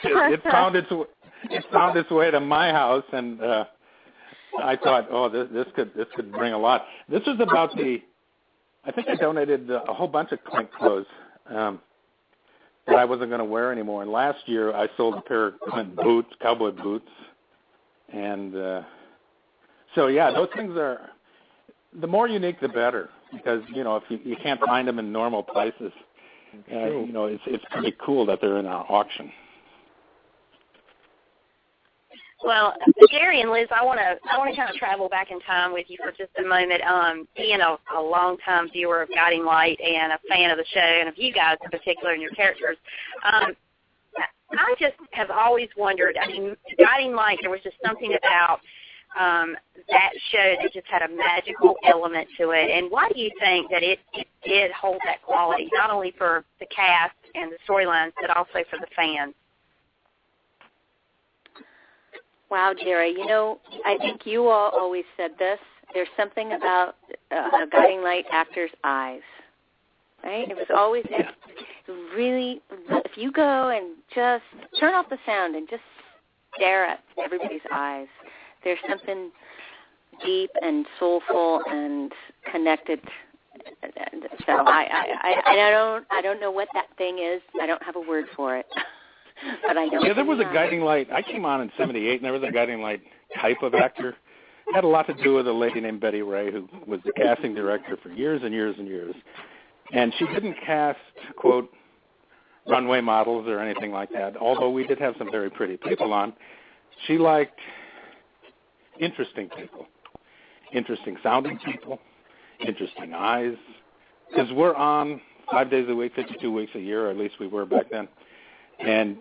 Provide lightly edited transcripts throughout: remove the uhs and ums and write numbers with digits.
it found its way to my house, and I thought, oh, this could bring a lot. This was about I think I donated a whole bunch of Clint clothes that I wasn't going to wear anymore. And last year I sold a pair of Clint boots, cowboy boots, and so yeah, those things are, the more unique the better, because if you can't find them in normal places, it's pretty cool that they're in our auction. Well, Jerry and Liz, I want to kind of travel back in time with you for just a moment. Being a long-time viewer of Guiding Light and a fan of the show, and of you guys in particular and your characters, I just have always wondered. I mean, Guiding Light, there was just something about that show that just had a magical element to it. And why do you think that it did hold that quality, not only for the cast and the storylines, but also for the fans? Wow, Jerry, I think you all always said this. There's something about a Guiding Light actor's eyes, right? It was always really, if you go and just turn off the sound and just stare at everybody's eyes, there's something deep and soulful and connected. So I don't know what that thing is. I don't have a word for it. But I know. Yeah, there was a Guiding Light. I came on in '78, and there was a Guiding Light type of actor. It had a lot to do with a lady named Betty Ray, who was the casting director for years and years and years. And she didn't cast, quote, runway models or anything like that, although we did have some very pretty people on. She liked interesting people, interesting sounding people, interesting eyes, because we're on 5 days a week, 52 weeks a year, or at least we were back then. And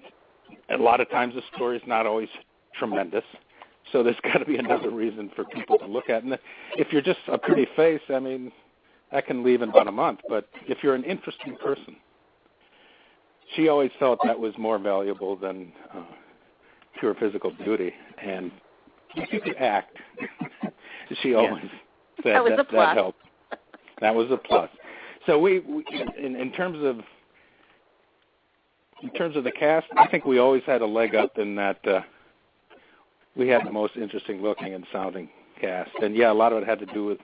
a lot of times the story's not always tremendous, so there's got to be another reason for people to look at. And if you're just a pretty face, I mean, that can leave in about a month. But if you're an interesting person, she always felt that was more valuable than pure physical beauty. And if you could act, she always said that helped. That was a plus. So we in terms of the cast, I think we always had a leg up in that we had the most interesting looking and sounding cast. And, yeah, a lot of it had to do with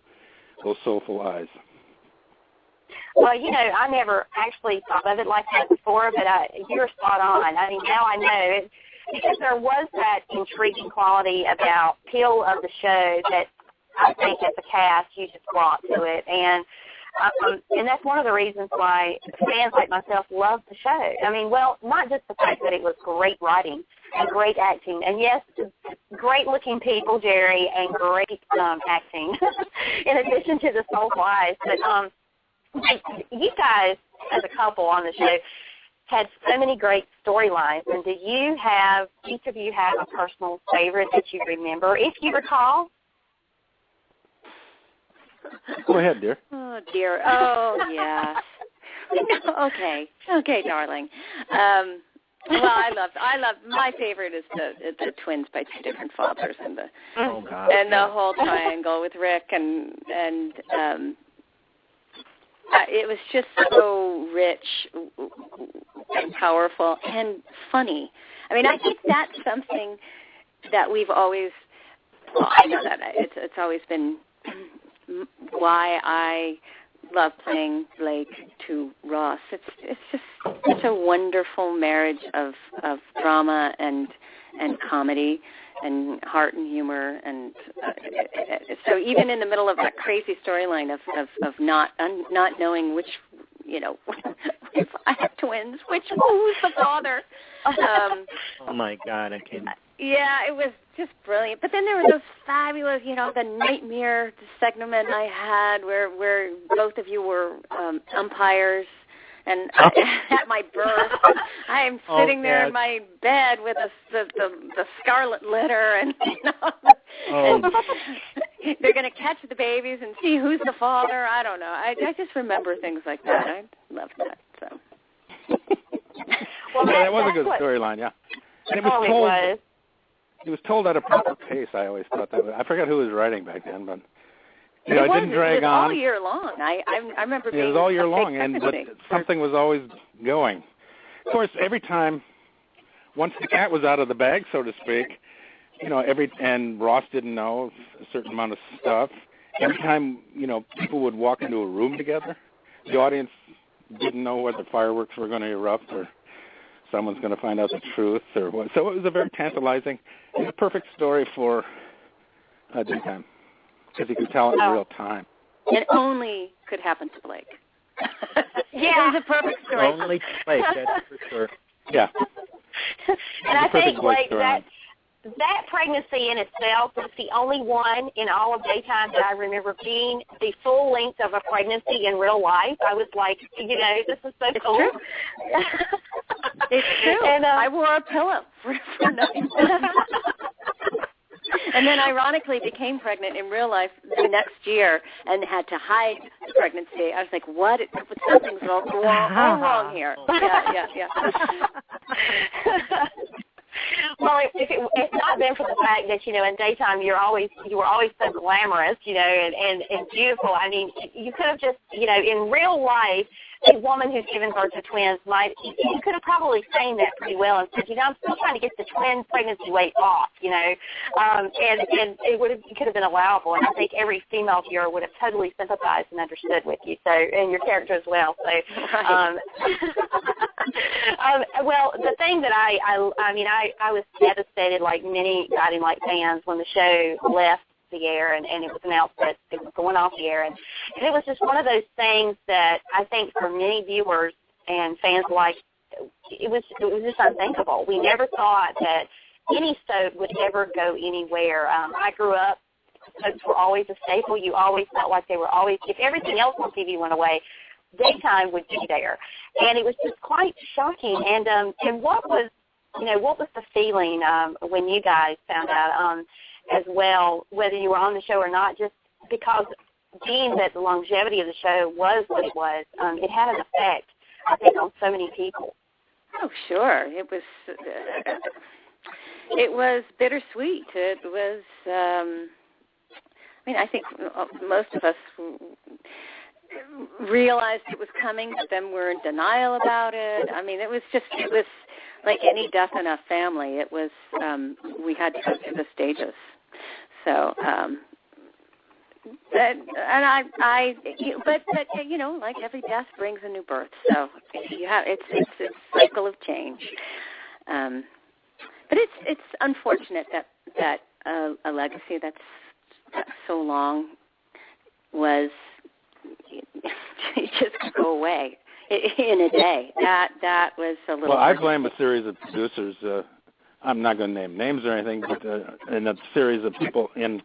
those soulful eyes. Well, I never actually thought of it like that before, but you're spot on. I mean, now I know it, because there was that intriguing quality about appeal of the show that I think as a cast you just brought to it. And that's one of the reasons why fans like myself love the show. I mean, well, not just the fact that it was great writing and great acting, and yes, great-looking people, Jerry, and great acting, in addition to the soulful eyes. But you guys, as a couple on the show, had so many great storylines. And do each of you have a personal favorite that you remember, if you recall? Go ahead, dear. Oh, dear. Oh, yes. Okay, darling. Well, I love. My favorite is the twins by two different fathers, and the the whole triangle with Rick, and it was just so rich and powerful and funny. I mean, I think that's something that we've always. Well, I know that it's always been why I love playing Blake to Ross. It's just such a wonderful marriage of drama and comedy and heart and humor, and so even in the middle of that crazy storyline of not knowing which, if I have twins, who's the father? Oh my God, I can't. Yeah, it was just brilliant. But then there were those fabulous, the nightmare segment I had where both of you were umpires, and at my birth, I am sitting there in my bed with the scarlet letter, and and they're going to catch the babies and see who's the father. I don't know. I just remember things like that. I loved that. So. Well, that was a good storyline, yeah. And it was told. It was told at a proper pace. I always thought that. I forgot who was writing back then, but it didn't drag on. All year long. I remember being. It was all year long, but something was always going. Of course, every time, once the cat was out of the bag, so to speak, and Ross didn't know a certain amount of stuff. Every time, people would walk into a room together, the audience didn't know whether fireworks were going to erupt or someone's going to find out the truth or what. So it was a very tantalizing, and a perfect story for daytime because you could tell it in real time. It only could happen to Blake. Yeah. It was a perfect story. Only to Blake, that's for sure. Yeah. And I think, Blake, that pregnancy in itself was the only one in all of daytime that I remember being the full length of a pregnancy in real life. I was like, this is so cool. True. It's true. And I wore a pillow for nothing. And then ironically became pregnant in real life the next year and had to hide the pregnancy. I was like, what? Something's wrong here. Yeah. Well, if it's not been for the fact that, in daytime you were always so glamorous, and beautiful. I mean, you could have just, in real life, a woman who's given birth to twins you could have probably saying that pretty well and said, I'm still trying to get the twin pregnancy weight off, and it could have been allowable. And I think every female viewer would have totally sympathized and understood with you. So, and your character as well. So, well, the thing that I was devastated, like many Guiding Light fans, when the show left the air and it was announced that it was going off the air, and it was just one of those things that I think for many viewers and fans alike, it was just unthinkable. We never thought that any soap would ever go anywhere. I grew up, soaps were always a staple. You always felt like they were always, if everything else on TV went away, daytime would be there, and it was just quite shocking. And what was the feeling when you guys found out as well, whether you were on the show or not? Just because being that the longevity of the show was what it was, it had an effect, I think, on so many people. Oh, sure. It was bittersweet. It was. I think most of us realized it was coming, but then we're in denial about it. It was like any death in a family. It was, we had to go through the stages. So, but like every death brings a new birth. So it's a cycle of change. But it's unfortunate that a legacy that's so long was just go away in a day. That was a little. Well, I blame a series of producers. I'm not going to name names or anything, but in a series of people in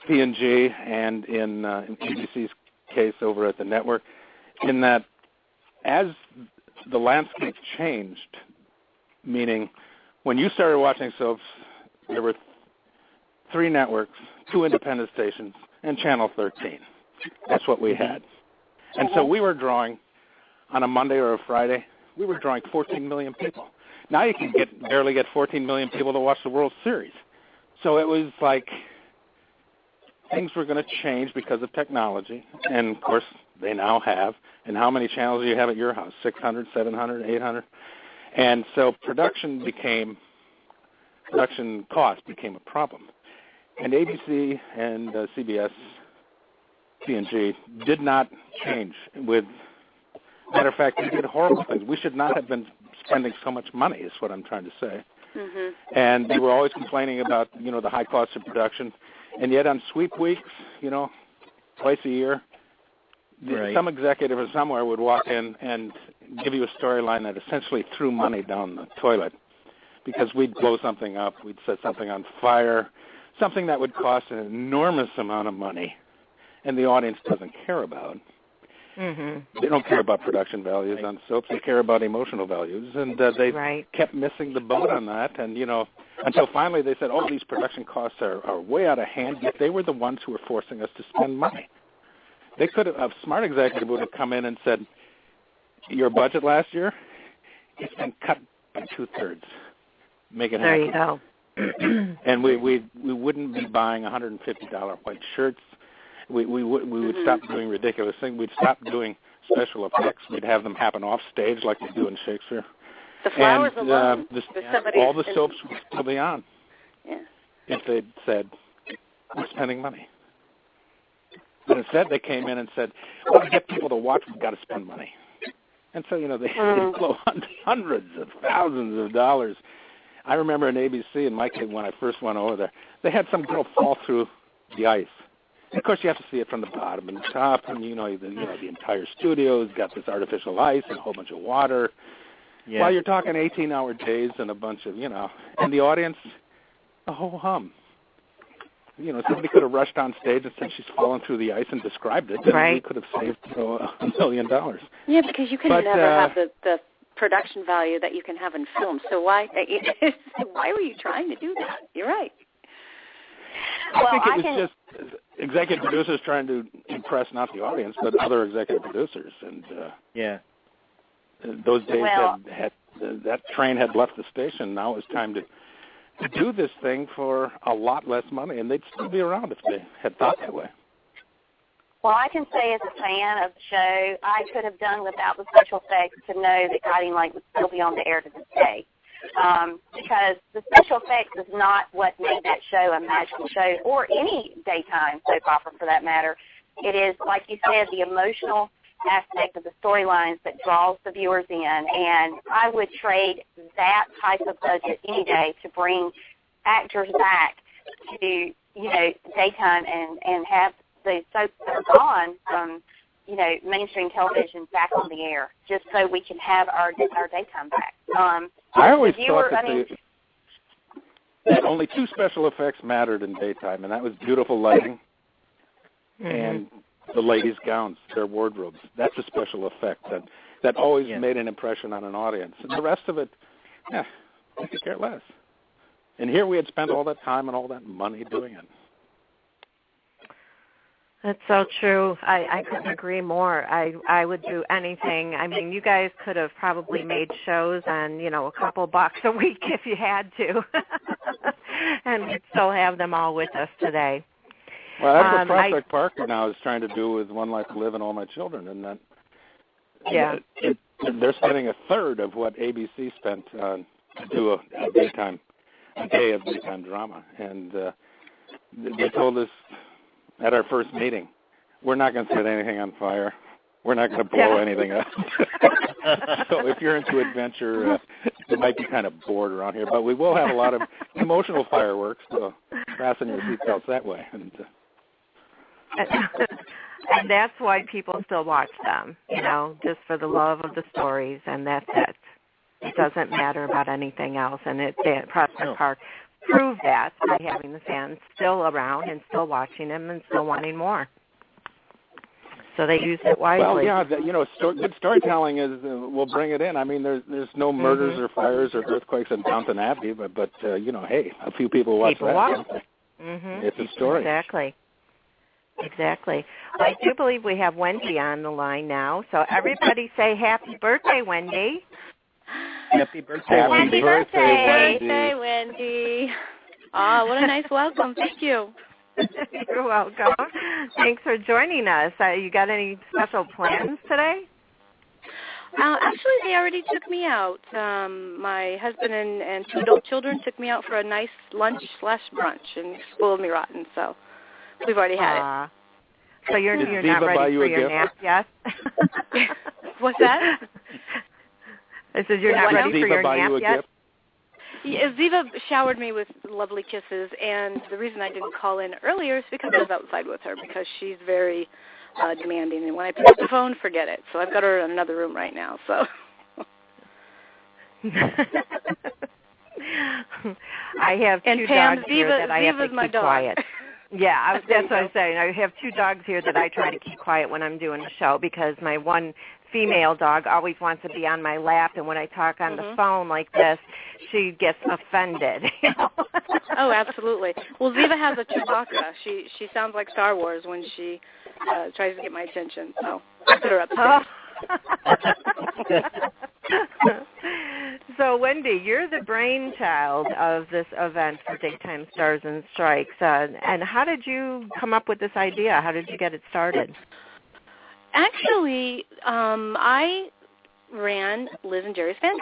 P&G and in ABC's case over at the network, in that as the landscape changed, meaning when you started watching soaps, there were 3 networks, 2 independent stations, and Channel 13. That's what we had. And so we were drawing, on a Monday or a Friday, we were drawing 14 million people. Now you can barely get 14 million people to watch the World Series. So it was like things were going to change because of technology. And, of course, they now have. And how many channels do you have at your house? 600, 700, 800? And so production cost became a problem. And ABC and CBS, P&G did not change. Matter of fact, they did horrible things. We should not have been spending so much money, is what I'm trying to say. Mm-hmm. And they were always complaining about, the high cost of production. And yet on sweep weeks, twice a year, some executive or somewhere would walk in and give you a storyline that essentially threw money down the toilet, because we'd blow something up, we'd set something on fire, something that would cost an enormous amount of money, and the audience doesn't care about. Mm-hmm. They don't care about production values on soaps. They care about emotional values, and they kept missing the boat on that. And until finally they said, "Oh, these production costs are way out of hand." Yet they were the ones who were forcing us to spend money. They could have, a smart executive would have come in and said, "Your budget last year, it's been cut by 2/3. Make it happen." There you go. And we wouldn't be buying $150 white shirts. We would stop doing ridiculous things. We'd stop doing special effects. We'd have them happen off stage like they do in Shakespeare. The flowers alone. All the soaps would still be on. Yeah. If they'd said, we're spending money. But instead they came in and said, well, to get people to watch, we've got to spend money. And so, they blow hundreds of thousands of dollars. I remember in ABC in my kid when I first went over there, they had some girl fall through the ice. And of course, you have to see it from the bottom and the top, and the entire studio's got this artificial ice and a whole bunch of water. Yeah. While you're talking 18-hour days and a bunch of, and the audience, a whole hum. Somebody could have rushed on stage and said she's fallen through the ice and described it, and we could have saved $1 million. Yeah, because you can never have the production value that you can have in film. So why were you trying to do that? You're right. I think it was just executive producers trying to impress not the audience, but other executive producers. And those days that train had left the station. Now it was time to do this thing for a lot less money, and they'd still be around if they had thought that way. Well, I can say as a fan of the show, I could have done without the special effects to know that Guiding Light would still be on the air to this day. Because the special effects is not what made that show a magical show, or any daytime soap opera for that matter. It is, like you said, the emotional aspect of the storylines that draws the viewers in, and I would trade that type of budget any day to bring actors back to, daytime and have the soaps that are gone from, mainstream television back on the air, just so we can have our daytime back. I always thought that only two special effects mattered in daytime, and that was beautiful lighting and the ladies' gowns, their wardrobes. That's a special effect that always made an impression on an audience. And the rest of it, we could care less. And here we had spent all that time and all that money doing it. That's so true. I couldn't agree more. I would do anything. I mean, you guys could have probably made shows on, a couple bucks a week if you had to. And we'd still have them all with us today. Well, that's what Prospect Park now is trying to do with One Life to Live and All My Children, and that they're spending a third of what ABC spent to do a day of daytime drama. And they told us at our first meeting, we're not going to set anything on fire. We're not going to blow anything up. So if you're into adventure, you might be kind of bored around here. But we will have a lot of emotional fireworks, so fasten your seatbelts that way. And that's why people still watch them, just for the love of the stories, and that's it. It doesn't matter about anything else. And Prospect Park proved that by having the fans still around and still watching them and still wanting more. So they used it wisely. Well, yeah, good storytelling is will bring it in. I mean, there's no murders or fires or earthquakes in Downton Abbey, but hey, a few people watch that. It's a story. Exactly. Well, I do believe we have Wendy on the line now. So everybody say happy birthday, Wendy. Happy birthday, Wendy. Happy birthday, Wendy. Oh, what a nice welcome. Thank you. You're welcome. Thanks for joining us. You got any special plans today? Actually, they already took me out. My husband and two adult children took me out for a nice lunch/brunch and spoiled me rotten, so we've already had it. So you're not ready for your nap yet? What's that? I said you're not ready for your nap yet? Yeah, Ziva showered me with lovely kisses, and the reason I didn't call in earlier is because I was outside with her, because she's very demanding, and when I pick up the phone, forget it. So I've got her in another room right now. So I have two dogs here that I have to keep quiet. Yeah, that's what I'm saying. I have two dogs here that I try to keep quiet when I'm doing a show, because my one female dog always wants to be on my lap, and when I talk on the phone like this, she gets offended. Oh, absolutely. Well, Ziva has a Chewbacca. She sounds like Star Wars when she tries to get my attention, so I put her upstairs. So, Wendy, you're the brainchild of this event for Daytime Stars and Strikes. And how did you come up with this idea? How did you get it started? Actually, I ran Liz and Jerry's fan